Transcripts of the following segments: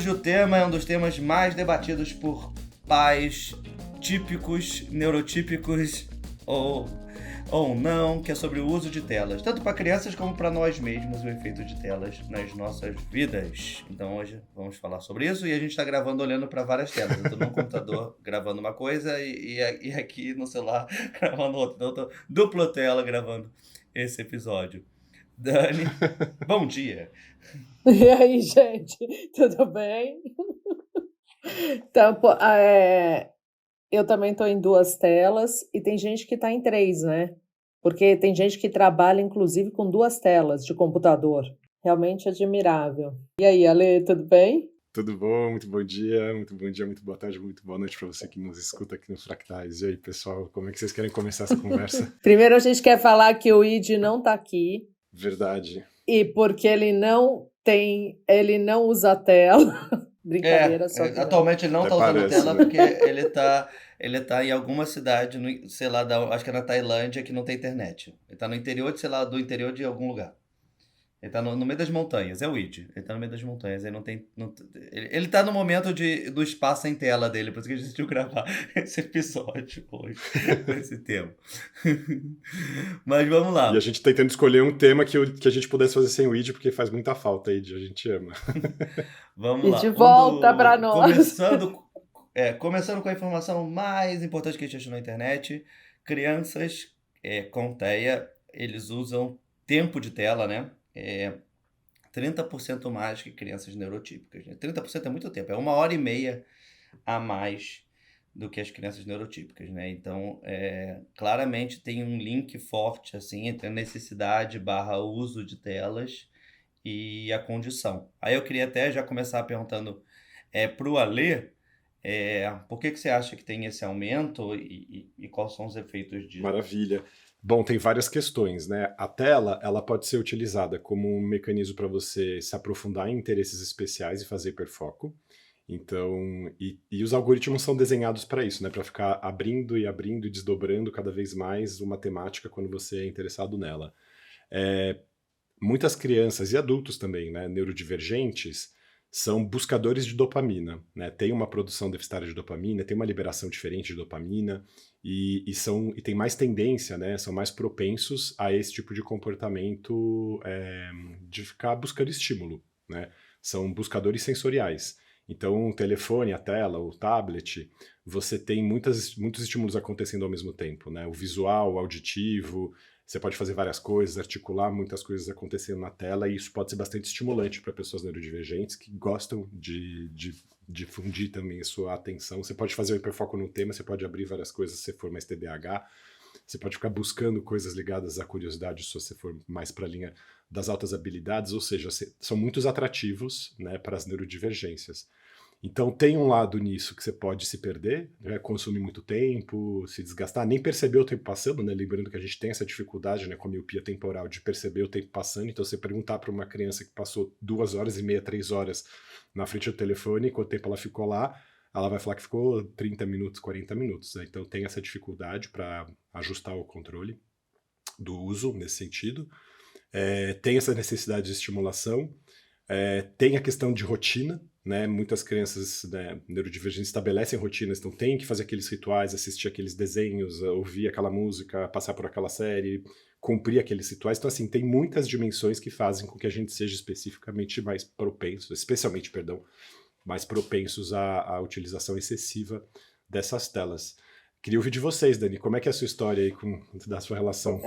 Hoje o tema é um dos temas mais debatidos por pais típicos, neurotípicos ou não, que é sobre o uso de telas, tanto para crianças como para nós mesmos, o efeito de telas nas nossas vidas. Então hoje vamos falar sobre isso e a gente está gravando olhando para várias telas. Eu estou no computador gravando uma coisa e aqui no celular gravando outra. Então eu tô dupla tela gravando esse episódio. Dani, bom dia. E aí, gente, tudo bem? Então, eu também estou em 2 telas e tem gente que está em 3, né? Porque tem gente que trabalha, inclusive, com 2 telas de computador. Realmente admirável. E aí, Ale, tudo bem? Tudo bom? Muito bom dia, muito boa tarde, muito boa noite para você que nos escuta aqui no Fractais. E aí, pessoal, como é que vocês querem começar essa conversa? Primeiro, a gente quer falar que o Id não está aqui. Verdade. E porque ele não usa tela. Brincadeira, só que atualmente ele não Até está usando parece, tela né? porque ele tá em alguma cidade, sei lá, acho que é na Tailândia, que não tem internet. Ele está no interior de, sei lá, do interior de algum lugar. Ele tá no meio das montanhas, é o Id. Ele tá no meio das montanhas, ele não tem. Ele tá no momento do espaço em tela dele, por isso que a gente decidiu gravar esse episódio hoje, com esse tema. Mas vamos lá. E a gente tentando escolher um tema que a gente pudesse fazer sem o ID, porque faz muita falta, ID, a gente ama. Vamos E lá. de volta para nós. Começando com a informação mais importante que a gente achou na internet: crianças com TEA, eles usam tempo de tela, né? 30% mais que crianças neurotípicas. Né? 30% é muito tempo, é 1h30 a mais do que as crianças neurotípicas, né? Então, claramente tem um link forte assim entre a necessidade / uso de telas e a condição. Aí eu queria até já começar perguntando para o Alê, por que você acha que tem esse aumento e quais são os efeitos disso? Maravilha. Bom, tem várias questões, né? A tela, ela pode ser utilizada como um mecanismo para você se aprofundar em interesses especiais e fazer hiperfoco. Então, e os algoritmos são desenhados para isso, né? Para ficar abrindo e desdobrando cada vez mais uma temática quando você é interessado nela. Muitas crianças e adultos também, né, neurodivergentes, são buscadores de dopamina, né? Tem uma produção deficitária de dopamina, tem uma liberação diferente de dopamina e tem mais tendência, né? São mais propensos a esse tipo de comportamento de ficar buscando estímulo, né? São buscadores sensoriais. Então, o telefone, a tela, o tablet, você tem muitos estímulos acontecendo ao mesmo tempo, né? O visual, o auditivo, você pode fazer várias coisas, articular muitas coisas acontecendo na tela, e isso pode ser bastante estimulante para pessoas neurodivergentes que gostam de difundir também a sua atenção. Você pode fazer o hiperfoco no tema, você pode abrir várias coisas se você for mais TDAH, você pode ficar buscando coisas ligadas à curiosidade se você for mais para a linha das altas habilidades, ou seja, são muitos atrativos, né, para as neurodivergências. Então tem um lado nisso que você pode se perder, né, consumir muito tempo, se desgastar, nem perceber o tempo passando, né? Lembrando que a gente tem essa dificuldade, né, com a miopia temporal de perceber o tempo passando. Então você perguntar para uma criança que passou 2h30, 3 horas na frente do telefone, quanto tempo ela ficou lá, ela vai falar que ficou 30 minutos, 40 minutos. Né? Então tem essa dificuldade para ajustar o controle do uso nesse sentido. Tem essa necessidade de estimulação. Tem a questão de rotina, né? Muitas crianças, né, neurodivergentes estabelecem rotinas, então tem que fazer aqueles rituais, assistir aqueles desenhos, ouvir aquela música, passar por aquela série, cumprir aqueles rituais. Então, assim, tem muitas dimensões que fazem com que a gente seja especificamente mais propensos, mais propensos à utilização excessiva dessas telas. Queria ouvir de vocês, Dani, como é que é a sua história aí da sua relação?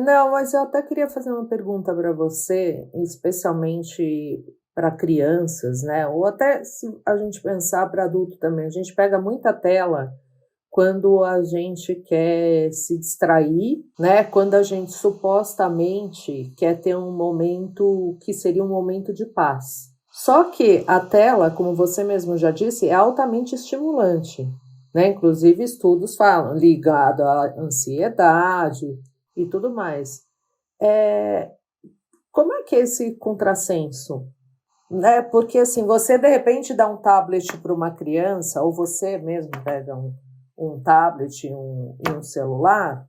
Não, mas eu até queria fazer uma pergunta para você, especialmente para crianças, né? Ou até se a gente pensar para adulto também. A gente pega muita tela quando a gente quer se distrair, né? Quando a gente supostamente quer ter um momento que seria um momento de paz. Só que a tela, como você mesmo já disse, é altamente estimulante, né? Inclusive estudos falam ligado à ansiedade e tudo mais. Como é que é esse contrassenso? Né? Porque assim, você de repente dá um tablet para uma criança, ou você mesmo pega um tablet e um celular,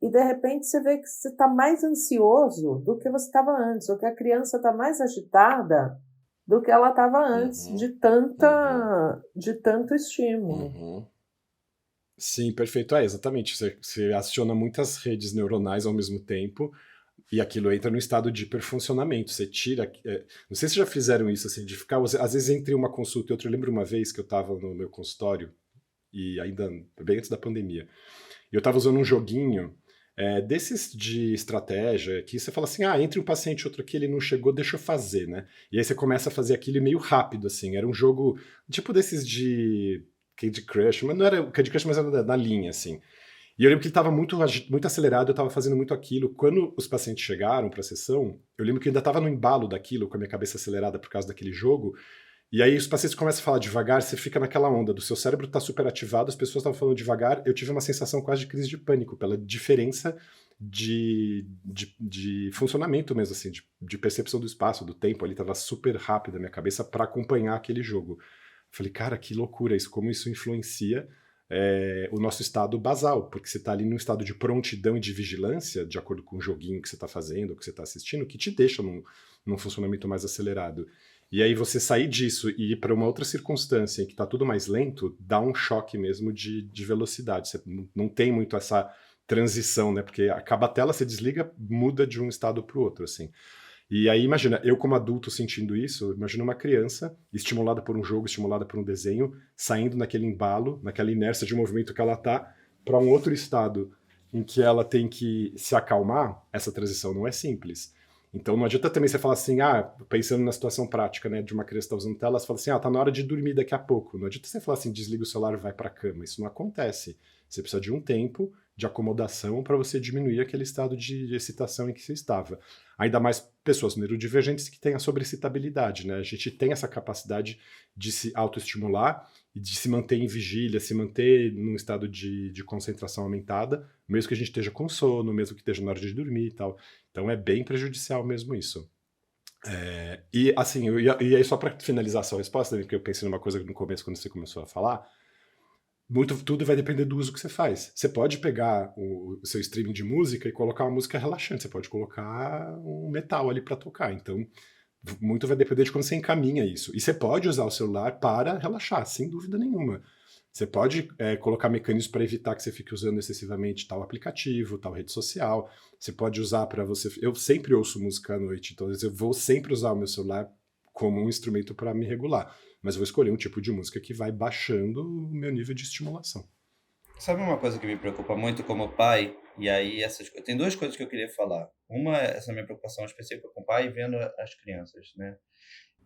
e de repente você vê que você está mais ansioso do que você estava antes, ou que a criança está mais agitada do que ela estava antes Uhum, de uhum, de tanto estímulo. uhum. Sim, perfeito. É, exatamente. Você aciona muitas redes neuronais ao mesmo tempo e aquilo entra no estado de hiperfuncionamento. Você tira. Não sei se já fizeram isso, assim, de ficar. Às vezes, entre uma consulta e outra, eu lembro uma vez que eu estava no meu consultório, e ainda bem antes da pandemia, e eu estava usando um joguinho desses de estratégia, que você fala assim: ah, entre um paciente e outro aqui, ele não chegou, deixa eu fazer, né? E aí você começa a fazer aquilo meio rápido, assim. Era um jogo tipo desses de Candy Crush, mas não era Candy Crush, mas era na linha, assim. E eu lembro que ele estava muito acelerado, eu estava fazendo muito aquilo. Quando os pacientes chegaram para a sessão, eu lembro que eu ainda estava no embalo daquilo, com a minha cabeça acelerada por causa daquele jogo. E aí os pacientes começam a falar devagar, você fica naquela onda do seu cérebro tá super ativado, as pessoas estavam falando devagar. Eu tive uma sensação quase de crise de pânico pela diferença de funcionamento mesmo, assim, de percepção do espaço, do tempo. Ali estava super rápido a minha cabeça para acompanhar aquele jogo. Falei, cara, que loucura isso, como isso influencia o nosso estado basal, porque você está ali num estado de prontidão e de vigilância, de acordo com o joguinho que você está fazendo, que você está assistindo, que te deixa num funcionamento mais acelerado. E aí você sair disso e ir para uma outra circunstância em que está tudo mais lento, dá um choque mesmo de velocidade. Você não tem muito essa transição, né? Porque acaba a tela, você desliga, muda de um estado para o outro, assim. E aí, imagina, eu como adulto sentindo isso, imagina uma criança estimulada por um jogo, estimulada por um desenho, saindo naquele embalo, naquela inércia de movimento que ela tá, para um outro estado em que ela tem que se acalmar. Essa transição não é simples. Então não adianta também você falar assim, pensando na situação prática, né, de uma criança que tá usando tela, você fala assim, tá na hora de dormir daqui a pouco. Não adianta você falar assim, desliga o celular e vai pra cama. Isso não acontece. Você precisa de um tempo de acomodação para você diminuir aquele estado de excitação em que você estava. Ainda mais pessoas neurodivergentes que têm a sobreexcitabilidade, né? A gente tem essa capacidade de se autoestimular e de se manter em vigília, se manter num estado de concentração aumentada, mesmo que a gente esteja com sono, mesmo que esteja na hora de dormir e tal. Então é bem prejudicial mesmo isso. E assim, e aí só para finalizar a sua resposta, porque eu pensei numa coisa no começo quando você começou a falar, tudo vai depender do uso que você faz. Você pode pegar o seu streaming de música e colocar uma música relaxante, você pode colocar um metal ali para tocar. Então, muito vai depender de como você encaminha isso. E você pode usar o celular para relaxar, sem dúvida nenhuma. Você pode colocar mecanismos para evitar que você fique usando excessivamente tal aplicativo, tal rede social. Você pode usar para você. Eu sempre ouço música à noite, então eu vou sempre usar o meu celular como um instrumento para me regular. Mas eu vou escolher um tipo de música que vai baixando o meu nível de estimulação. Sabe uma coisa que me preocupa muito como pai? E aí tem duas coisas que eu queria falar. Uma é essa minha preocupação específica com o pai vendo as crianças, né?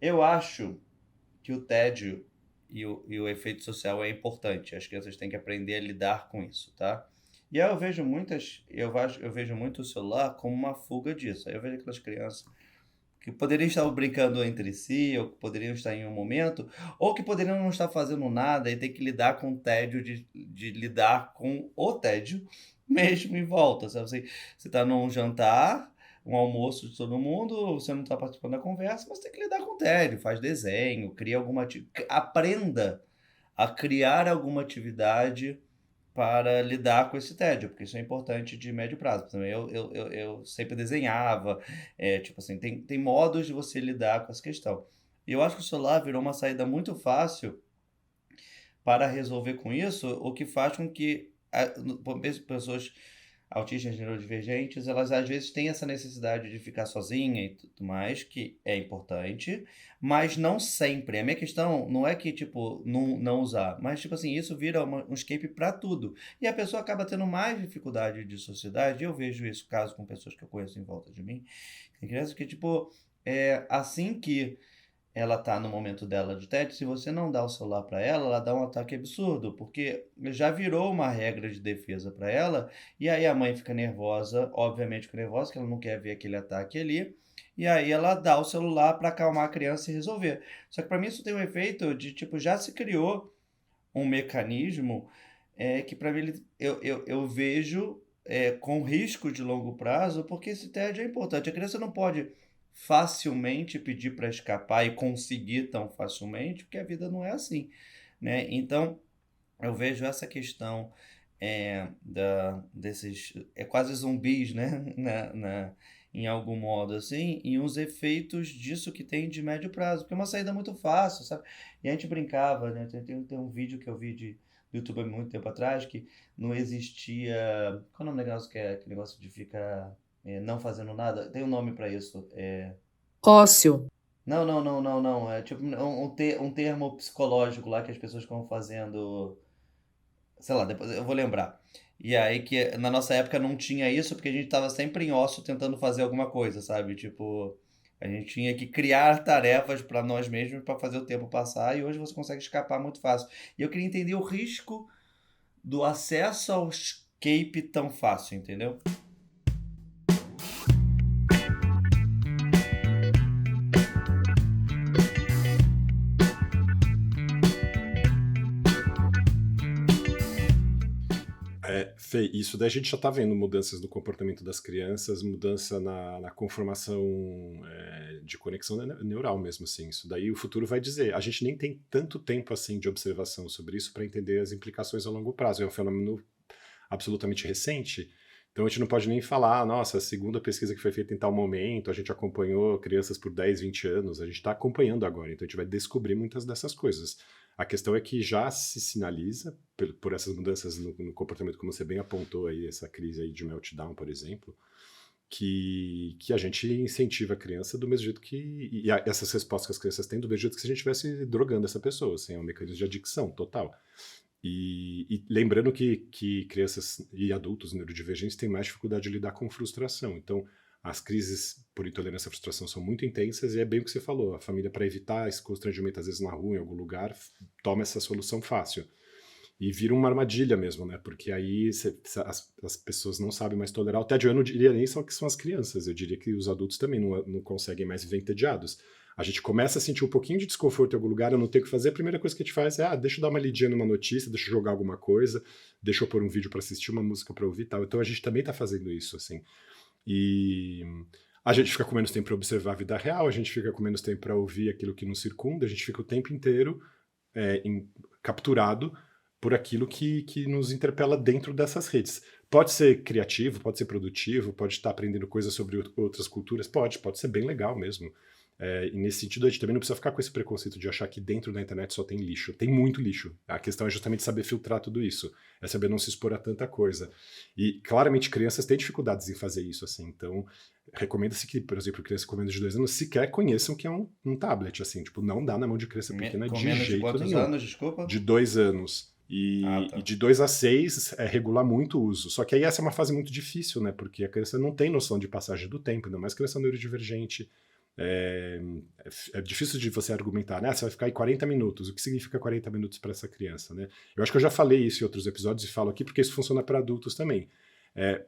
Eu acho que o tédio e o efeito social é importante. As crianças têm que aprender a lidar com isso, tá? E aí eu vejo muito o celular como uma fuga disso. Aí eu vejo aquelas crianças que poderiam estar brincando entre si, ou que poderiam estar em um momento, ou que poderiam não estar fazendo nada e ter que lidar com o tédio de lidar com o tédio mesmo em volta, sabe? Você está num jantar, um almoço de todo mundo, você não está participando da conversa, mas tem que lidar com o tédio, faz desenho, cria alguma aprenda a criar alguma atividade para lidar com esse tédio, porque isso é importante de médio prazo. Por exemplo, eu sempre desenhava, tipo assim, tem modos de você lidar com essa questão. E eu acho que o celular virou uma saída muito fácil para resolver com isso, o que faz com que pessoas autistas neurodivergentes, elas às vezes têm essa necessidade de ficar sozinha e tudo mais, que é importante, mas não sempre. A minha questão não é que, tipo, não usar, mas, tipo assim, isso vira um escape para tudo. E a pessoa acaba tendo mais dificuldade de sociedade. Eu vejo isso, caso com pessoas que eu conheço em volta de mim. Tem crianças que, tipo, assim que ela tá no momento dela de tédio, se você não dá o celular para ela, ela dá um ataque absurdo, porque já virou uma regra de defesa para ela, e aí a mãe fica nervosa, obviamente fica nervosa, que ela não quer ver aquele ataque ali, e aí ela dá o celular para acalmar a criança e resolver. Só que para mim isso tem um efeito de, tipo, já se criou um mecanismo que para mim eu vejo com risco de longo prazo, porque esse tédio é importante. A criança não pode facilmente pedir para escapar e conseguir tão facilmente, porque a vida não é assim, né? Então, eu vejo essa questão desses quase zumbis, né? em algum modo, assim, e os efeitos disso que tem de médio prazo, porque é uma saída muito fácil, sabe? E a gente brincava, né? Tem um vídeo que eu vi do YouTube há muito tempo atrás, que não existia. Qual é o nome do negócio que é aquele negócio de ficar não fazendo nada? Tem um nome pra isso. Ócio. Não, não, não, não, não. É tipo um termo psicológico lá que as pessoas ficam fazendo. Sei lá, depois eu vou lembrar. E aí que na nossa época não tinha isso porque a gente tava sempre em ócio tentando fazer alguma coisa, sabe? Tipo, a gente tinha que criar tarefas para nós mesmos para fazer o tempo passar e hoje você consegue escapar muito fácil. E eu queria entender o risco do acesso ao escape tão fácil, entendeu? Fê, isso daí a gente já está vendo mudanças no comportamento das crianças, mudança na conformação de conexão neural mesmo, assim. Isso daí o futuro vai dizer. A gente nem tem tanto tempo assim de observação sobre isso para entender as implicações a longo prazo. É um fenômeno absolutamente recente. Então a gente não pode nem falar, nossa, a segunda pesquisa que foi feita em tal momento, a gente acompanhou crianças por 10, 20 anos, a gente está acompanhando agora, então a gente vai descobrir muitas dessas coisas. A questão é que já se sinaliza, por essas mudanças no comportamento, como você bem apontou aí, essa crise aí de meltdown, por exemplo, que a gente incentiva a criança do mesmo jeito essas respostas que as crianças têm, do mesmo jeito que se a gente estivesse drogando essa pessoa, assim, é um mecanismo de adicção total. E lembrando que crianças e adultos neurodivergentes têm mais dificuldade de lidar com frustração. Então, as crises por intolerância à frustração são muito intensas e é bem o que você falou. A família, para evitar esse constrangimento, às vezes na rua, em algum lugar, toma essa solução fácil. E vira uma armadilha mesmo, né? Porque aí as pessoas não sabem mais tolerar. O tédio, eu não diria nem só que são as crianças, eu diria que os adultos também não conseguem mais viver entediados. A gente começa a sentir um pouquinho de desconforto em algum lugar, eu não tenho o que fazer, a primeira coisa que a gente faz é, deixa eu dar uma lidinha numa notícia, deixa eu jogar alguma coisa, deixa eu pôr um vídeo para assistir, uma música para ouvir e tal. Então a gente também tá fazendo isso, assim. E a gente fica com menos tempo para observar a vida real, a gente fica com menos tempo para ouvir aquilo que nos circunda, a gente fica o tempo inteiro capturado por aquilo que nos interpela dentro dessas redes. Pode ser criativo, pode ser produtivo, pode estar aprendendo coisas sobre outras culturas, pode ser bem legal mesmo. E nesse sentido, a gente também não precisa ficar com esse preconceito de achar que dentro da internet só tem lixo. Tem muito lixo. A questão é justamente saber filtrar tudo isso. É saber não se expor a tanta coisa. E, claramente, crianças têm dificuldades em fazer isso, assim. Então, recomenda-se que, por exemplo, crianças com menos de 2 anos sequer conheçam o que é um tablet, assim. Tipo, não dá na mão de criança pequena Com de menos de jeito quantos nenhum. anos, desculpa? De 2 anos. Tá. E de 2 a 6 é regular muito o uso. Só que aí essa é uma fase muito difícil, né? Porque a criança não tem noção de passagem do tempo, ainda mais criança neurodivergente. É difícil de você argumentar, né? Você vai ficar aí 40 minutos. O que significa 40 minutos para essa criança, né? Eu acho que eu já falei isso em outros episódios e falo aqui porque isso funciona para adultos também.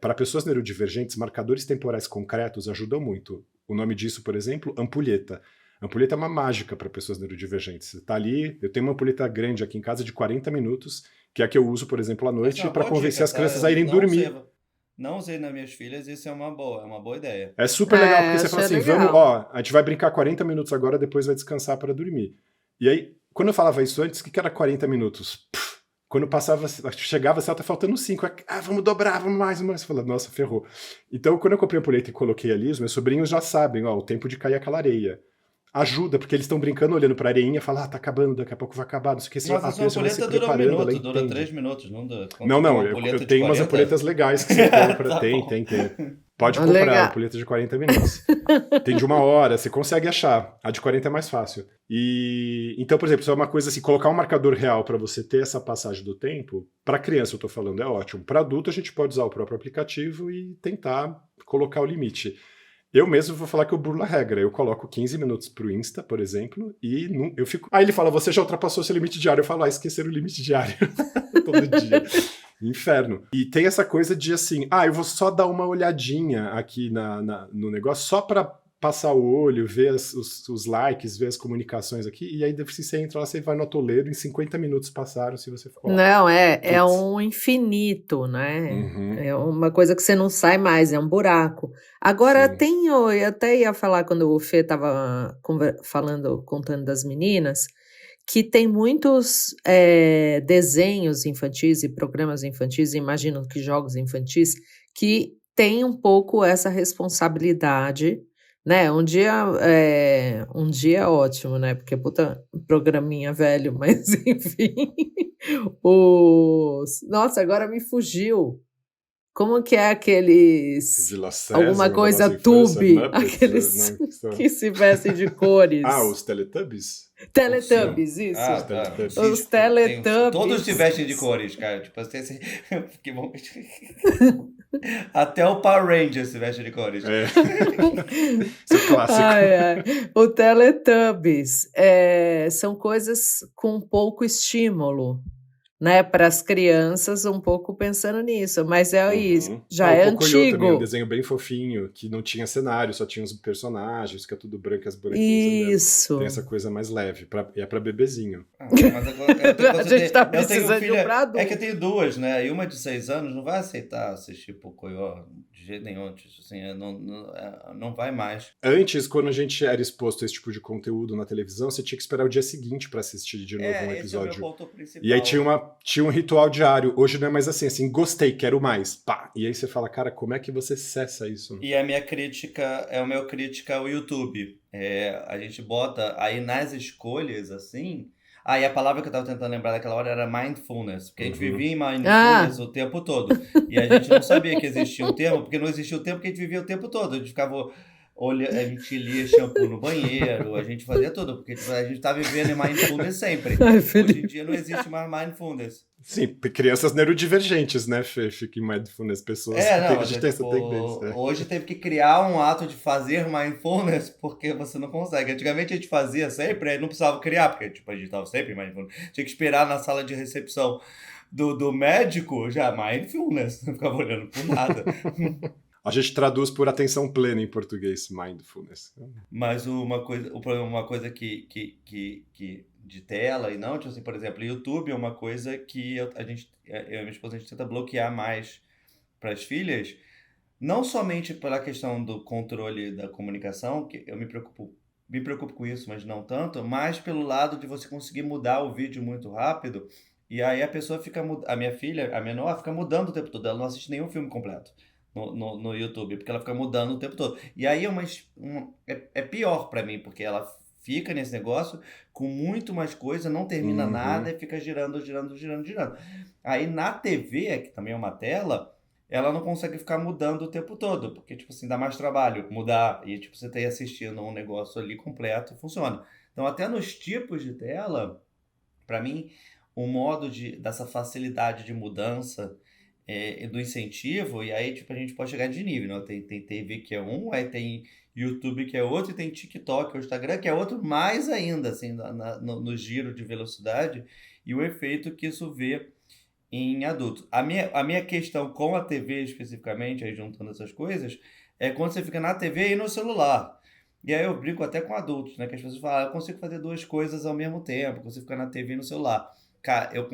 Para pessoas neurodivergentes, marcadores temporais concretos ajudam muito. O nome disso, por exemplo, ampulheta. Ampulheta é uma mágica para pessoas neurodivergentes. Você tá ali, eu tenho uma ampulheta grande aqui em casa de 40 minutos, que é a que eu uso, por exemplo, à noite para convencer as crianças a irem dormir. Não usei nas minhas filhas, isso é uma boa ideia. É super legal, porque você fala assim, legal. a gente vai brincar 40 minutos agora, depois vai descansar para dormir. E aí, quando eu falava isso antes, o que era 40 minutos? Quando chegava, assim, tá faltando 5. Vamos dobrar, vamos mais. Você fala, nossa, ferrou. Então, quando eu comprei a ampulheta e coloquei ali, os meus sobrinhos já sabem, o tempo de cair aquela areia. Ajuda, porque eles estão brincando, olhando pra areinha e falam, tá acabando, daqui a pouco vai acabar, não sei o que. Mas a sua ampulheta dura 1 minuto, dura 3 minutos, não dura. Não, eu tenho umas ampulhetas legais que você compra. Tá tem. Pode comprar, ampulheta de 40 minutos. Tem de 1 hora, você consegue achar. A de 40 é mais fácil. Então, por exemplo, se é uma coisa assim, colocar um marcador real para você ter essa passagem do tempo, para criança eu tô falando, é ótimo. Para adulto a gente pode usar o próprio aplicativo e tentar colocar o limite. Eu mesmo vou falar que eu burlo a regra. Eu coloco 15 minutos pro Insta, por exemplo, e eu fico... Aí ele fala, você já ultrapassou seu limite diário. Eu falo, esqueceram o limite diário. Todo dia. Inferno. E tem essa coisa de assim, eu vou só dar uma olhadinha aqui no negócio, só pra passar o olho, ver os likes, ver as comunicações aqui, e aí depois você entra lá, você vai no atoleiro, em 50 minutos passaram se você ficou lá. Não, é um infinito, né? Uhum. É uma coisa que você não sai mais, é um buraco. Agora, eu até ia falar quando o Fê estava contando das meninas, que tem muitos desenhos infantis e programas infantis, imagino que jogos infantis, que tem um pouco essa responsabilidade, né? Um dia é ótimo, né? Porque puta programinha velho, mas enfim. Nossa, agora me fugiu. Como que é aqueles... Vila Alguma Sésamo, da coisa nossa infância, tube, Muppets, aqueles não, que são- que se vestem de cores. os Teletubbies? Teletubbies, isso. Ah, Teletubbies. tá. Os Sim, tipo, Teletubbies. todos se vestem de cores, cara. Tipo, assim, que bom. Até o Power Ranger se veste de cores. É. Isso é clássico. Ai, ai. O Teletubbies são coisas com pouco estímulo, né? Para as crianças, um pouco pensando nisso. Mas isso, já é o Pocoyo também, um antigo. desenho bem fofinho, que não tinha cenário, só tinha os personagens, fica tudo branco e as bonequinhas andando. Isso. Tem essa coisa mais leve, é pra bebezinho. Mas agora, A gente tá precisando de um pra adulto. É que eu tenho duas, né? E uma de 6 anos não vai aceitar assistir Pocoyo de jeito nenhum. Assim, não vai mais. Antes, quando a gente era exposto a esse tipo de conteúdo na televisão, você tinha que esperar o dia seguinte pra assistir de novo um Esse é o meu episódio. ponto principal. E aí tinha um ritual diário. Hoje não é mais assim, gostei, quero mais. Pá! E aí você fala, cara, como é que você cessa isso? E a minha crítica, o meu crítica ao YouTube. A gente bota aí nas escolhas, assim... e a palavra que eu tava tentando lembrar daquela hora era mindfulness, porque a gente vivia em mindfulness o tempo todo. E a gente não sabia que existia um termo, porque não existia o tempo que a gente vivia o tempo todo. A gente ficava a gente lia shampoo no banheiro, a gente fazia tudo, porque a gente tá vivendo em mindfulness sempre. Hoje em dia não existe mais mindfulness. Sim, crianças neurodivergentes, né, Fê? Fica em mindfulness, pessoas que a gente tem essa tendência. Hoje teve que criar um ato de fazer mindfulness, porque você não consegue. Antigamente a gente fazia sempre, aí não precisava criar, porque tipo, a gente estava sempre em mindfulness. Tinha que esperar na sala de recepção do médico, já mindfulness, não ficava olhando por nada. A gente traduz por atenção plena em português, mindfulness. Mas uma coisa que de tela e não, tipo assim, por exemplo, YouTube é uma coisa que eu e minha esposa, a gente tenta bloquear mais para as filhas, não somente pela questão do controle da comunicação, que eu me preocupo com isso, mas não tanto, mas pelo lado de você conseguir mudar o vídeo muito rápido, e aí a pessoa a minha filha, a menor, fica mudando o tempo todo, ela não assiste nenhum filme completo no YouTube, porque ela fica mudando o tempo todo. E aí é pior para mim, porque ela fica nesse negócio com muito mais coisa, não termina nada e fica girando. Aí na TV, que também é uma tela, ela não consegue ficar mudando o tempo todo, porque, tipo assim, dá mais trabalho mudar e, tipo, você tá aí assistindo um negócio ali completo e funciona. Então, até nos tipos de tela, para mim, o modo dessa facilidade de mudança do incentivo, e aí, tipo, a gente pode chegar de nível, né? Tem TV que é um, aí tem YouTube que é outro, e tem TikTok, o Instagram que é outro mais ainda, assim, no giro de velocidade e o efeito que isso vê em adultos. A minha questão com a TV especificamente, aí juntando essas coisas, é quando você fica na TV e no celular. E aí eu brinco até com adultos, né? Que as pessoas falam, eu consigo fazer 2 coisas ao mesmo tempo, eu consigo ficar na TV e no celular. Cara, eu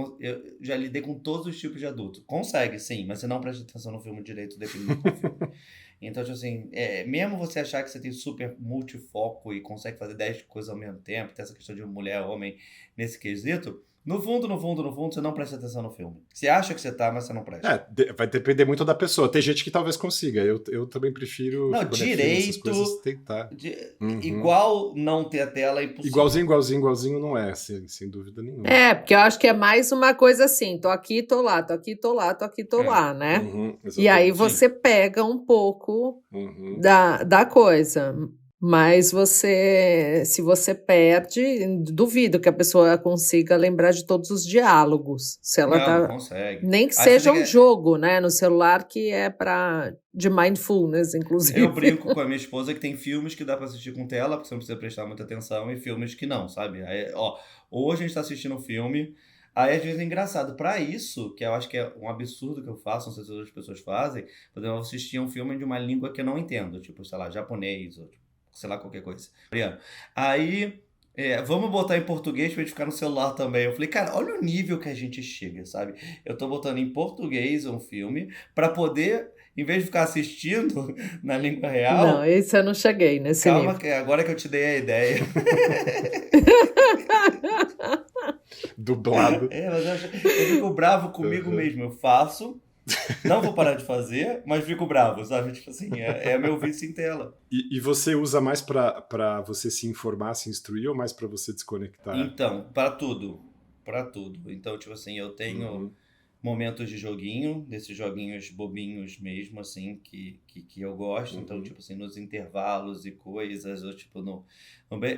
já lidei com todos os tipos de adulto. Consegue, sim, mas você não presta atenção no filme direito, dependendo do filme. Então, tipo assim, mesmo você achar que você tem super multifoco e consegue fazer 10 coisas ao mesmo tempo, tem essa questão de mulher, homem, nesse quesito, no fundo, você não presta atenção no filme. Você acha que você tá, mas você não presta. Vai depender muito da pessoa. Tem gente que talvez consiga. Eu também prefiro... Não, direito... essas coisas, tentar. Igual não ter a tela é impossível. Igualzinho não é, sem dúvida nenhuma. Porque eu acho que é mais uma coisa assim, tô aqui, tô lá, tô aqui, tô lá, tô aqui, tô lá, né? E aí você pega um pouco da coisa. Mas se você perde, duvido que a pessoa consiga lembrar de todos os diálogos. Se ela não consegue. Nem que seja um jogo, né, no celular que é de mindfulness, inclusive. Eu brinco com a minha esposa que tem filmes que dá pra assistir com tela, porque você não precisa prestar muita atenção, e filmes que não, sabe? Aí, hoje a gente tá assistindo um filme, aí às vezes é engraçado. Pra isso, que eu acho que é um absurdo que eu faço, não sei se outras pessoas fazem, por exemplo, eu assisti um filme de uma língua que eu não entendo, tipo, sei lá, japonês, ou sei lá, qualquer coisa. Aí, vamos botar em português pra gente ficar no celular também. Eu falei, cara, olha o nível que a gente chega, sabe? Eu tô botando em português um filme pra poder, em vez de ficar assistindo na língua real... Não, esse eu não cheguei nesse nível. Calma, agora que eu te dei a ideia. Dublado. Mas eu fico bravo comigo mesmo. Eu faço, Não vou parar de fazer, mas fico bravo, sabe? Tipo assim, é meu vício em tela. E você usa mais pra você se informar, se instruir, ou mais pra você desconectar? Então, para tudo. Para tudo. Então, tipo assim, eu tenho Uhum, momentos de joguinho, desses joguinhos bobinhos mesmo, assim, que eu gosto. Então, uhum. tipo assim, nos intervalos e coisas, ou tipo,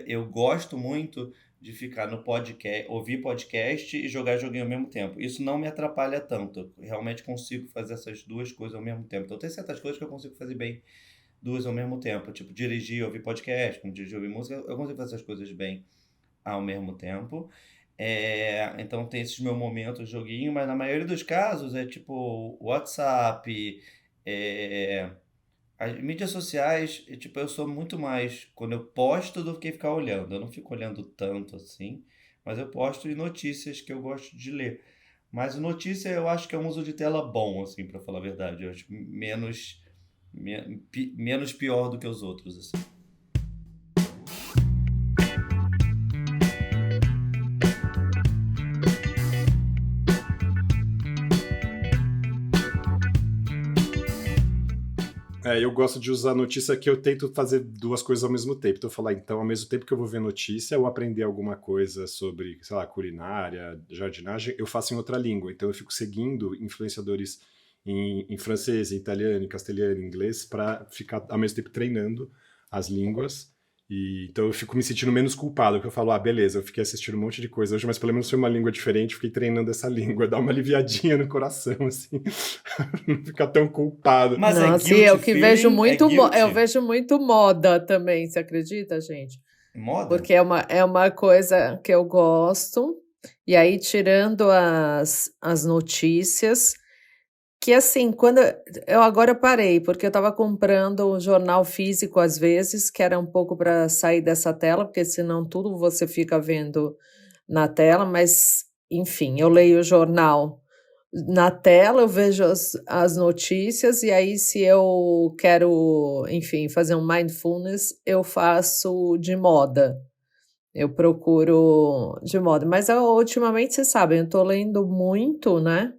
eu gosto muito de ficar no podcast, ouvir podcast e jogar joguinho ao mesmo tempo. Isso não me atrapalha tanto. Eu realmente consigo fazer essas duas coisas ao mesmo tempo. Então, tem certas coisas que eu consigo fazer bem duas ao mesmo tempo. Tipo, dirigir, ouvir podcast, como dirigir, ouvir música, eu consigo fazer essas coisas bem ao mesmo tempo. Então tem esses meus momentos de joguinho, mas na maioria dos casos é tipo WhatsApp, é, as mídias sociais, tipo, eu sou muito mais quando eu posto do que ficar olhando. Eu não fico olhando tanto assim, mas eu posto em notícias que eu gosto de ler. Mas notícia eu acho que é um uso de tela bom, assim, para falar a verdade. Eu acho menos pior do que os outros, assim. Eu gosto de usar notícia que eu tento fazer duas coisas ao mesmo tempo. Então, eu falar, então, ao mesmo tempo que eu vou ver notícia ou aprender alguma coisa sobre, sei lá, culinária, jardinagem, eu faço em outra língua. Então, eu fico seguindo influenciadores em francês, em italiano, em castelhano, em inglês, para ficar ao mesmo tempo treinando as línguas. E, então, eu fico me sentindo menos culpado, porque eu falo, beleza, eu fiquei assistindo um monte de coisa hoje, mas pelo menos foi uma língua diferente, fiquei treinando essa língua, dá uma aliviadinha no coração, assim, não ficar tão culpado. Mas é Nossa, e guilty eu que vejo feeling? É muito, eu guilty? vejo muito moda também, você acredita, gente? Moda? Porque é uma coisa que eu gosto, e aí tirando as notícias, que assim, quando eu agora parei, porque eu estava comprando um jornal físico às vezes, que era um pouco para sair dessa tela, porque senão tudo você fica vendo na tela, mas enfim, eu leio o jornal na tela, eu vejo as notícias, e aí se eu quero, enfim, fazer um mindfulness, eu faço de moda. Eu procuro de moda. Mas ultimamente, vocês sabem, eu estou lendo muito, né?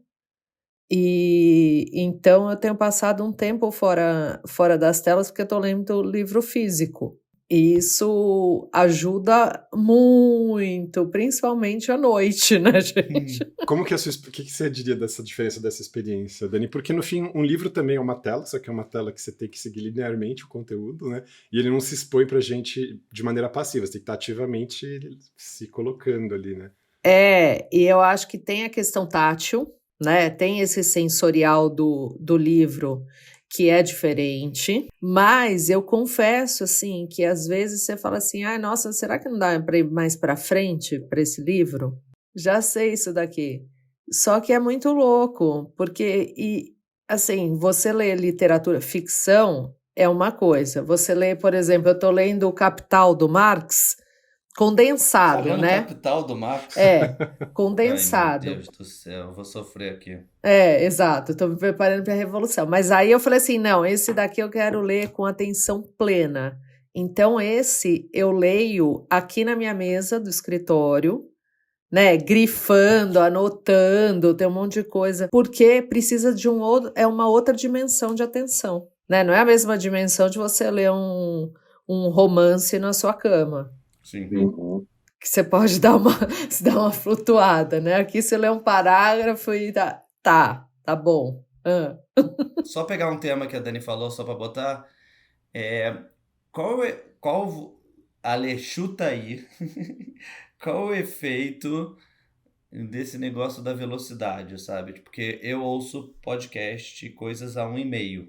E então eu tenho passado um tempo fora das telas, porque eu estou lendo livro físico. E isso ajuda muito, principalmente à noite, né, gente? Como que o que você diria dessa diferença dessa experiência, Dani? Porque no fim, um livro também é uma tela, só que é uma tela que você tem que seguir linearmente o conteúdo, né? E ele não se expõe pra gente de maneira passiva, você tem que estar ativamente se colocando ali, né? E eu acho que tem a questão tátil, né? Tem esse sensorial do livro que é diferente, mas eu confesso assim que às vezes você fala assim, ai, nossa, será que não dá para ir mais para frente para esse livro? Já sei isso daqui. Só que é muito louco, porque assim, você lê literatura ficção é uma coisa. Você lê, por exemplo, eu estou lendo O Capital do Marx, Tá condensado, lendo né? Capital do Marx? É, Ai, meu condensado. Deus do céu, eu vou sofrer aqui. Exato, estou me preparando para a revolução. Mas aí eu falei assim: não, esse daqui eu quero ler com atenção plena. Então, esse eu leio aqui na minha mesa do escritório, né? Grifando, anotando, tem um monte de coisa, porque precisa de é uma outra dimensão de atenção, né? Não é a mesma dimensão de você ler um romance na sua cama, Sim. que você pode dar uma, se dar uma flutuada, né? Aqui você lê um parágrafo e tá bom. Só pegar um tema que a Dani falou, só pra botar. É, Ale, chuta aí. Qual o efeito desse negócio da velocidade, sabe? Porque eu ouço podcast e coisas a 1,5.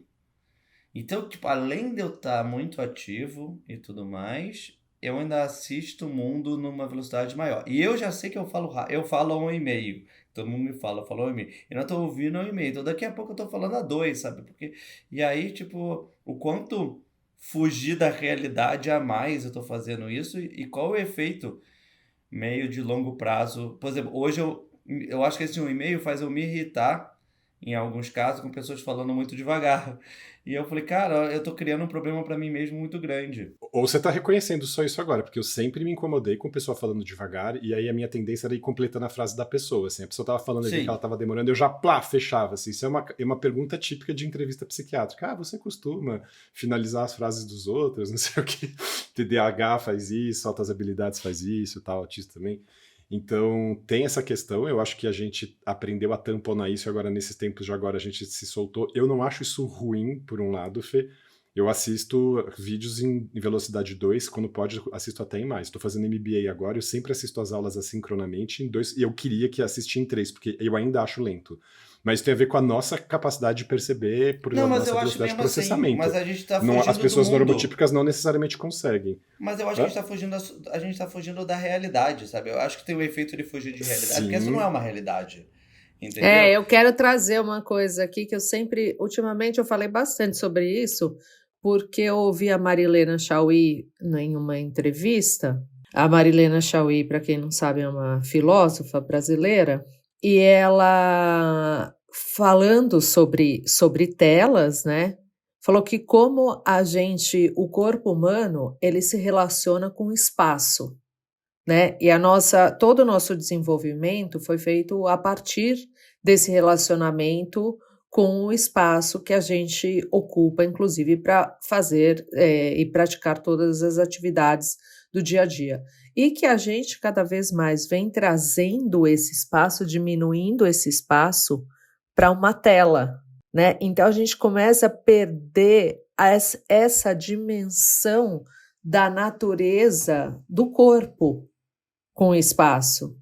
Então, tipo, além de eu estar muito ativo e tudo mais, eu ainda assisto o mundo numa velocidade maior. E eu já sei que eu falo a 1,5. Todo mundo me fala, eu falo a 1,5. Eu não tô ouvindo a 1,5. Então daqui a pouco eu tô falando a 2, sabe? Porque... E aí, tipo, o quanto fugir da realidade a mais eu tô fazendo isso e qual o efeito meio de longo prazo. Por exemplo, hoje eu acho que esse 1,5 faz eu me irritar, em alguns casos, com pessoas falando muito devagar. E eu falei, cara, eu tô criando um problema pra mim mesmo muito grande. Ou você tá reconhecendo só isso agora, porque eu sempre me incomodei com o pessoal falando devagar, e aí a minha tendência era ir completando a frase da pessoa, assim. A pessoa tava falando ali que ela Sim. tava demorando, eu já, plá, fechava, assim. Isso é uma pergunta típica de entrevista psiquiátrica. Ah, você costuma finalizar as frases dos outros, não sei o que. TDAH faz isso, altas habilidades faz isso, tal, autista também. Então, tem essa questão, eu acho que a gente aprendeu a tamponar isso, agora nesses tempos de agora a gente se soltou. Eu não acho isso ruim, por um lado, Fê. Eu assisto vídeos em velocidade 2, quando pode, assisto até em mais. Estou fazendo MBA agora, eu sempre assisto as aulas assincronamente em 2, e eu queria que assistir em 3, porque eu ainda acho lento. Mas isso tem a ver com a nossa capacidade de perceber por Não, a mas nossa eu acho velocidade de mesmo assim, mas processamento. a gente tá Não, as fugindo do pessoas mundo. normotípicas não necessariamente conseguem. Mas eu acho que Hã? a gente tá fugindo da realidade, sabe? Eu acho que tem o efeito de fugir de realidade, porque essa não é Sim, uma realidade, entendeu? Eu quero trazer uma coisa aqui que ultimamente eu falei bastante sobre isso, porque eu ouvi a Marilena Chauí em uma entrevista. A Marilena Chauí, para quem não sabe, é uma filósofa brasileira, e ela falando sobre telas, né? Falou que como o corpo humano, ele se relaciona com o espaço, né? E todo o nosso desenvolvimento foi feito a partir desse relacionamento com o espaço que a gente ocupa, inclusive para fazer e praticar todas as atividades do dia a dia. E que a gente cada vez mais vem trazendo esse espaço, diminuindo esse espaço para uma tela, né? Então a gente começa a perder essa dimensão da natureza do corpo com o espaço.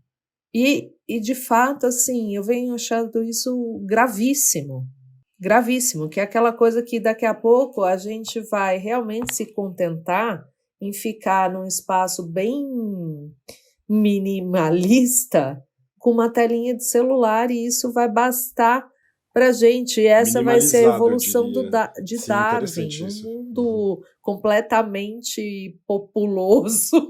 E de fato, assim, eu venho achando isso gravíssimo, gravíssimo, que é aquela coisa que daqui a pouco a gente vai realmente se contentar em ficar num espaço bem minimalista com uma telinha de celular e isso vai bastar para gente. E essa vai ser a minimalizado, eu evolução diria. de Sim, Darwin, interessante um isso. Uhum. mundo completamente populoso,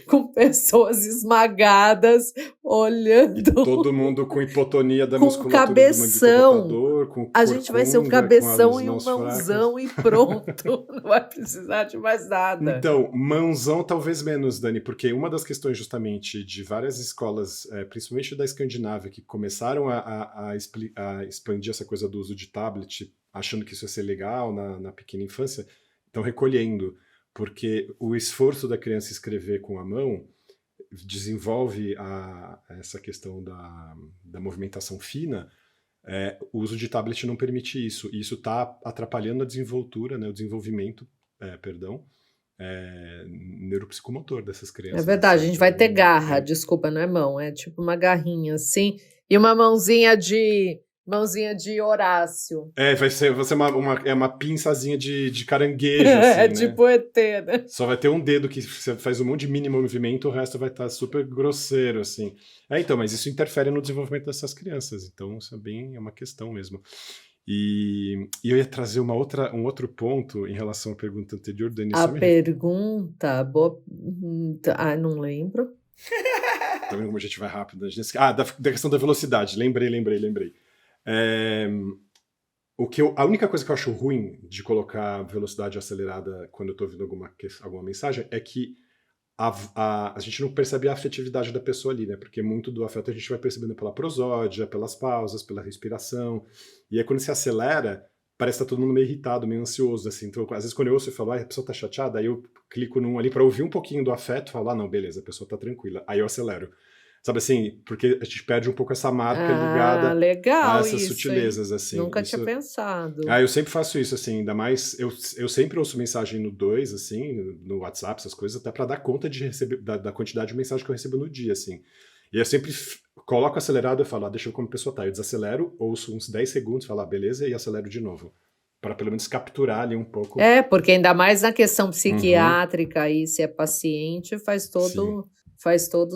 com pessoas esmagadas, E olhando todo mundo com hipotonia da com um musculatura do manguito cabeção. rotador, com A gente vai ser um corcunda, com cabeção as e um mãos fracas. mãozão e pronto. Não vai precisar de mais nada. Então, mãozão talvez menos, Dani, porque uma das questões justamente de várias escolas, principalmente da Escandinávia, que começaram a expandir essa coisa do uso de tablet, achando que isso ia ser legal na pequena infância, estão recolhendo, porque o esforço da criança escrever com a mão desenvolve essa questão da movimentação fina. O uso de tablet não permite isso, e isso está atrapalhando a desenvoltura, né, o desenvolvimento, perdão, neuropsicomotor dessas É crianças. verdade, a Assim. gente vai ter Então, garra, desculpa, não é mão, é tipo uma garrinha assim, e uma mãozinha de Horácio. vai ser uma pinçazinha de caranguejo, assim, É né? tipo ET, né? Só vai ter um dedo que você faz um monte de mínimo movimento, o resto vai estar super grosseiro, assim. Então, mas isso interfere no desenvolvimento dessas crianças, então isso é uma questão mesmo. E eu ia trazer um outro ponto em relação à pergunta anterior, Dani. A pergunta, não lembro. Tá vendo como a gente vai rápido? Da questão da velocidade, lembrei. A única coisa que eu acho ruim de colocar velocidade acelerada quando eu tô ouvindo alguma mensagem é que a gente não percebe a afetividade da pessoa ali, né? Porque muito do afeto a gente vai percebendo pela prosódia, pelas pausas, pela respiração. E aí quando se acelera, parece que tá todo mundo meio irritado, meio ansioso, assim. Então, às vezes quando eu ouço e falo, a pessoa tá chateada, aí eu clico num ali pra ouvir um pouquinho do afeto e falo, não, beleza, a pessoa tá tranquila. Aí eu acelero. Sabe assim, porque a gente perde um pouco essa marca ligada legal a essas isso, sutilezas, assim. Nunca tinha pensado. Eu sempre faço isso, assim, ainda mais, eu sempre ouço mensagem no 2, assim, no WhatsApp, essas coisas, até pra dar conta de receber, da quantidade de mensagem que eu recebo no dia, assim. E eu sempre coloco acelerado e falo, deixa eu ver como a pessoa tá. Eu desacelero, ouço uns 10 segundos, falo, beleza, e acelero de novo. Para pelo menos capturar ali um pouco. Porque ainda mais na questão psiquiátrica, aí se é paciente, faz todo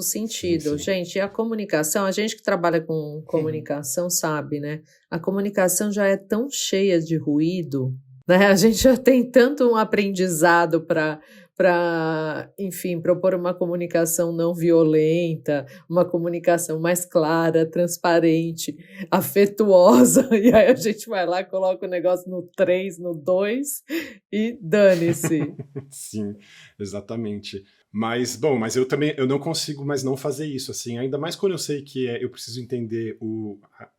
sentido. Sim. Gente, e a comunicação, a gente que trabalha com comunicação sabe, né? A comunicação já é tão cheia de ruído, né? A gente já tem tanto um aprendizado para para, enfim, propor uma comunicação não violenta, uma comunicação mais clara, transparente, afetuosa, e aí a gente vai lá, coloca o negócio no 3, no 2 e dane-se. Sim, exatamente. Mas, bom, mas eu não consigo mais não fazer isso, assim, ainda mais quando eu sei que eu preciso entender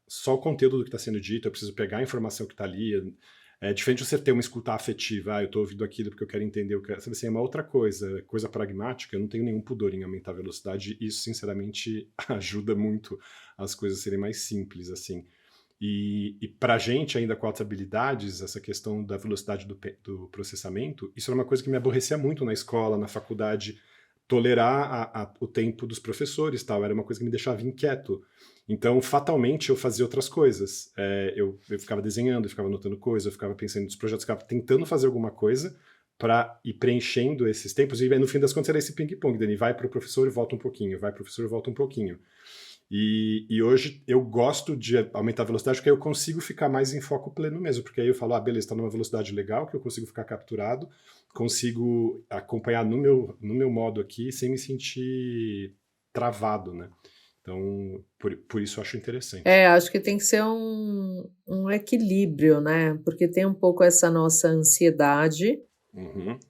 só o conteúdo do que está sendo dito, eu preciso pegar a informação que está ali. É diferente de você ter uma escuta afetiva, eu estou ouvindo aquilo porque eu quero entender, sabe assim, é uma outra coisa pragmática, eu não tenho nenhum pudor em aumentar a velocidade, e isso, sinceramente, ajuda muito as coisas serem mais simples, assim. E para a gente, ainda com altas habilidades, essa questão da velocidade do processamento, isso era uma coisa que me aborrecia muito na escola, na faculdade, tolerar o tempo dos professores, tal, era uma coisa que me deixava inquieto. Então, fatalmente, eu fazia outras coisas. Eu ficava desenhando, eu ficava anotando coisas, eu ficava pensando nos projetos, eu ficava tentando fazer alguma coisa para ir preenchendo esses tempos, e no fim das contas era esse ping-pong, Dani, vai para o professor e volta um pouquinho, vai para o professor e volta um pouquinho. E hoje eu gosto de aumentar a velocidade porque aí eu consigo ficar mais em foco pleno mesmo, porque aí eu falo, beleza, está numa velocidade legal, que eu consigo ficar capturado, consigo acompanhar no meu modo aqui sem me sentir travado, né? Então, por isso eu acho interessante. Acho que tem que ser um equilíbrio, né? Porque tem um pouco essa nossa ansiedade,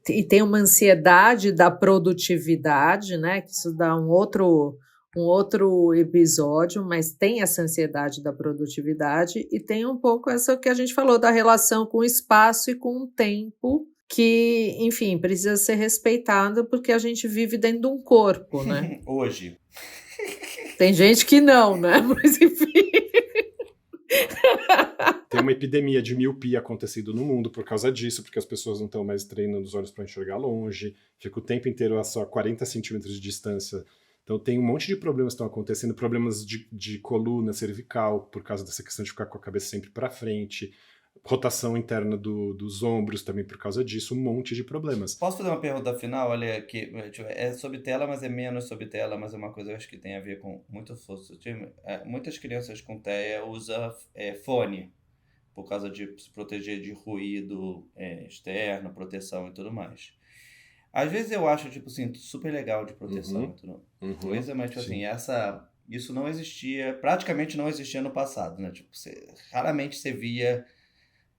e tem uma ansiedade da produtividade, né? Que isso dá um outro episódio, mas tem essa ansiedade da produtividade e tem um pouco essa que a gente falou da relação com o espaço e com o tempo, que, enfim, precisa ser respeitado porque a gente vive dentro de um corpo, né? Hoje. Tem gente que não, né? Mas enfim. Tem uma epidemia de miopia acontecendo no mundo por causa disso, porque as pessoas não estão mais treinando os olhos para enxergar longe, fica o tempo inteiro a só 40 centímetros de distância. Então tem um monte de problemas que estão acontecendo, problemas de coluna cervical, por causa dessa questão de ficar com a cabeça sempre para frente, rotação interna dos ombros também por causa disso, um monte de problemas. Posso fazer uma pergunta final? Olha, que é sobre tela, mas é menos sobre tela, mas é uma coisa que eu acho que tem a ver com muito esforço. Muitas crianças com TEA usam fone, por causa de se proteger de ruído externo, proteção e tudo mais. Às vezes eu acho, tipo assim, super legal de proteção e tudo coisa, mas, tipo assim, isso não existia, praticamente não existia no passado, né? Tipo, raramente você via,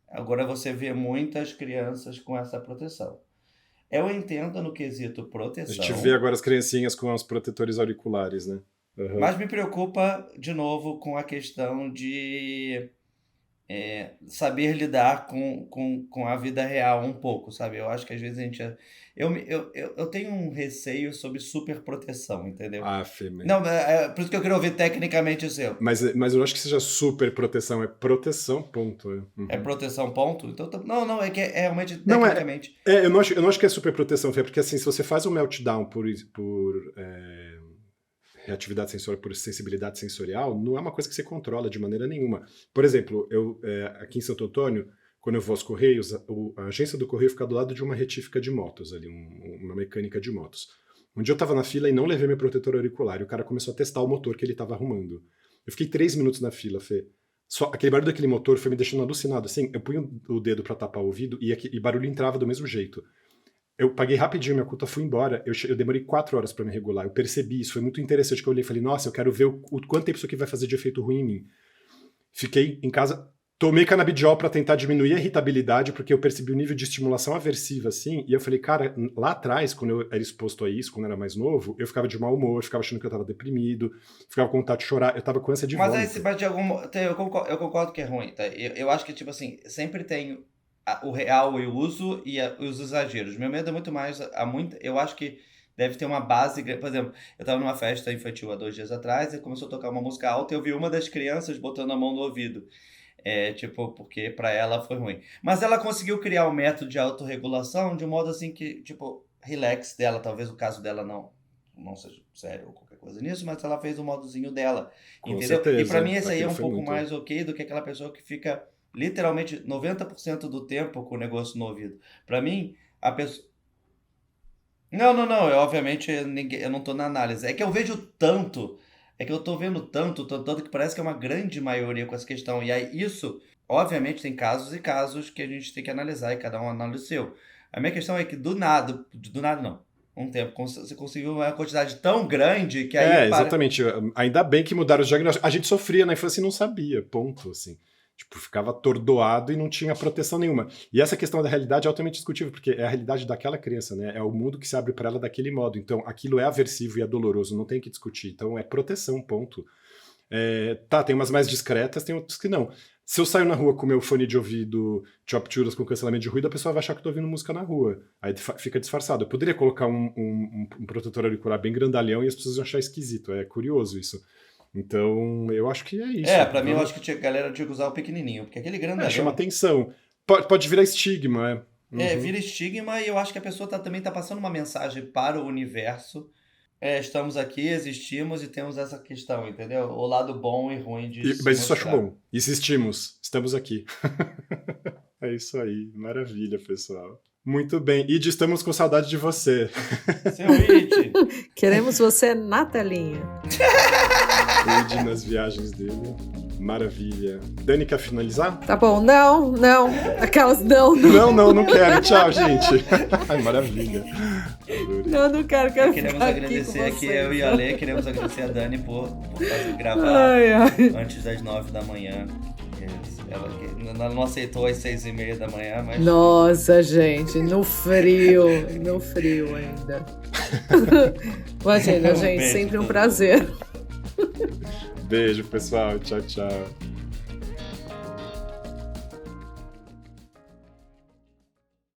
agora você vê muitas crianças com essa proteção. Eu entendo no quesito proteção. A gente vê agora as criancinhas com os protetores auriculares, né? Mas me preocupa, de novo, com a questão de saber lidar com a vida real um pouco, sabe? Eu acho que às vezes a gente... Eu tenho um receio sobre superproteção, entendeu? Fêmea. Não, por isso que eu queria ouvir tecnicamente o seu. Mas eu não acho que seja super proteção, é proteção, ponto. É proteção, ponto? Então, não, é que é realmente Não, tecnicamente... eu não acho que é super proteção, Fê, porque assim, se você faz um meltdown por reatividade sensorial, por sensibilidade sensorial, não é uma coisa que você controla de maneira nenhuma. Por exemplo, aqui em Santo Antônio, quando eu vou aos Correios, a agência do Correio fica do lado de uma retífica de motos, ali, uma mecânica de motos. Um dia eu estava na fila e não levei meu protetor auricular, e o cara começou a testar o motor que ele estava arrumando. Eu fiquei 3 minutos na fila, Fê. Só aquele barulho daquele motor foi me deixando alucinado. Assim, eu punho o dedo para tapar o ouvido e barulho entrava do mesmo jeito. Eu paguei rapidinho, minha conta fui embora. Eu demorei 4 horas para me regular. Eu percebi isso, foi muito interessante que eu olhei e falei, nossa, eu quero ver o quanto tempo isso aqui vai fazer de efeito ruim em mim. Fiquei em casa, tomei canabidiol para tentar diminuir a irritabilidade, porque eu percebi o nível de estimulação aversiva, assim, e eu falei, cara, lá atrás, quando eu era exposto a isso, quando eu era mais novo, eu ficava de mau humor, eu ficava achando que eu tava deprimido, ficava com vontade de chorar, eu tava com ânsia de vômito. Mas aí, se bate de eu concordo que é ruim, tá? Eu acho que, tipo assim, sempre tem o real e o uso e os exageros. Meu medo é muito mais... eu acho que deve ter uma base... Por exemplo, eu estava numa festa infantil há 2 dias atrás e começou a tocar uma música alta e eu vi uma das crianças botando a mão no ouvido. Tipo, porque pra ela foi ruim. Mas ela conseguiu criar um método de autorregulação de um modo assim que, tipo, relax dela. Talvez o caso dela não seja sério ou qualquer coisa nisso, mas ela fez o modozinho dela. Com entendeu? certeza, E pra mim esse aí é um foi pouco muito. mais ok do que aquela pessoa que fica literalmente 90% do tempo com o negócio no ouvido. Pra mim, a pessoa... Não, obviamente eu não tô na análise. É que eu vejo tanto, é que eu tô vendo tanto que parece que é uma grande maioria com essa questão. E aí isso, obviamente, tem casos e casos que a gente tem que analisar e cada um analisa o seu. A minha questão é que do nada não, um tempo, você conseguiu uma quantidade tão grande que aí... Exatamente. Ainda bem que mudaram os diagnósticos. A gente sofria na infância e não sabia, ponto, assim. Tipo, ficava atordoado e não tinha proteção nenhuma. E essa questão da realidade é altamente discutível, porque é a realidade daquela criança, né? É o mundo que se abre para ela daquele modo. Então, aquilo é aversivo e é doloroso, não tem que discutir. Então, é proteção, ponto. Tem umas mais discretas, tem outras que não. Se eu saio na rua com meu fone de ouvido Chop Churras com cancelamento de ruído, a pessoa vai achar que eu tô ouvindo música na rua. Aí fica disfarçado. Eu poderia colocar um protetor auricular bem grandalhão e as pessoas vão achar esquisito. É curioso isso. Então, eu acho que é isso. Pra mim, eu acho que a galera tinha que usar o pequenininho, porque aquele grandalhão... chama atenção. Pode virar estigma, vira estigma, e eu acho que a pessoa também tá passando uma mensagem para o universo. Estamos aqui, existimos e temos essa questão, entendeu? O lado bom e ruim de Mas isso eu acho bom. Existimos, estamos aqui. É isso aí, maravilha, pessoal. Muito bem, Id, estamos com saudade de você. Seu Id. Queremos você na telinha. Id nas viagens dele. Maravilha. Dani, quer finalizar? Tá bom, não. Aquelas não. Não quero. Tchau, gente. Ai, maravilha. Não quero. Queremos agradecer aqui, eu e a Lê, queremos agradecer a Dani por gravar antes das 9 da manhã. Ela não aceitou às 6h30 da manhã, mas... Nossa, gente, no frio ainda. Imagina, gente, sempre um prazer. Beijo, pessoal. Tchau.